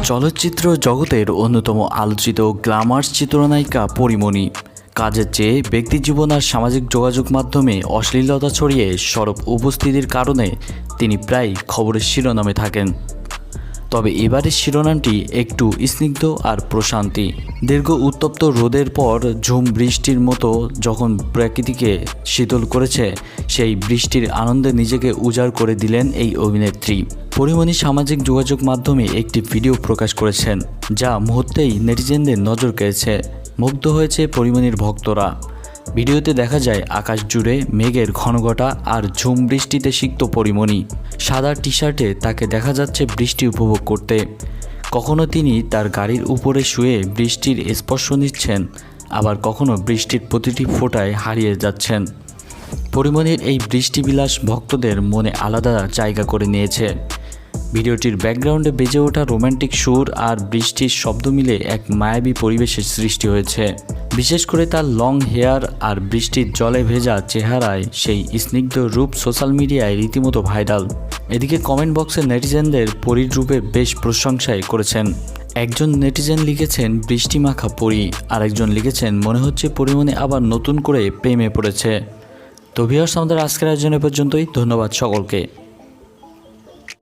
চলচ্চিত্র জগতের অন্যতম আলোচিত গ্ল্যামার চিত্রনায়িকা পরীমণি কাজের চেয়ে ব্যক্তিজীবন আর সামাজিক যোগাযোগ মাধ্যমে অশ্লীলতা ছড়িয়ে সরব উপস্থিতির কারণে তিনি প্রায় খবরের শিরোনামে থাকেন। তবে এবারের শিরোনামটি একটু স্নিগ্ধ আর প্রশান্তি। দীর্ঘ উত্তপ্ত রোদের পর ঝুম বৃষ্টির মতো যখন প্রকৃতিকে শীতল করেছে, সেই বৃষ্টির আনন্দে নিজেকে উজাড় করে দিলেন এই অভিনেত্রী। পরীমণি সামাজিক যোগাযোগ মাধ্যমে একটি ভিডিও প্রকাশ করেছেন, যা মুহূর্তেই নেটিজেনদের নজর কেড়েছে। মুগ্ধ হয়েছে পরীমণির ভক্তরা। ভিডিওতে দেখা যায় আকাশ জুড়ে মেঘের ঘনঘটা আর ঝুম বৃষ্টিতে সিক্ত পরীমণি। সাদা টি শার্টে তাকে দেখা যাচ্ছে বৃষ্টি উপভোগ করতে। কখনো তিনি তার গাড়ির উপরে শুয়ে বৃষ্টির স্পর্শ নিচ্ছেন, আবার কখনো বৃষ্টির প্রতিটি ফোঁটায় হারিয়ে যাচ্ছেন। পরীমণির এই বৃষ্টিবিলাস ভক্তদের মনে আলাদা জায়গা করে নিয়েছে। ভিডিওটির ব্যাকগ্রাউন্ডে বেজে ওঠা রোমান্টিক সুর আর বৃষ্টির শব্দ মিলে এক মায়াবী পরিবেশের সৃষ্টি হয়েছে। বিশেষ করে তার লং হেয়ার আর বৃষ্টির জলে ভেজা চেহারায় সেই স্নিগ্ধ রূপ সোশ্যাল মিডিয়ায় রীতিমতো ভাইরাল। এদিকে কমেন্ট বক্সে নেটিজেনদের পরীর রূপে বেশ প্রশংসাই করেছেন। একজন নেটিজেন লিখেছেন বৃষ্টি মাখা পরী, আর একজন লিখেছেন মনে হচ্ছে পরীমণি আবার নতুন করে প্রেমে পড়েছে। তো ভিউয়ার্স, আমাদের আজকের আয়োজনে পর্যন্তই। ধন্যবাদ সকলকে।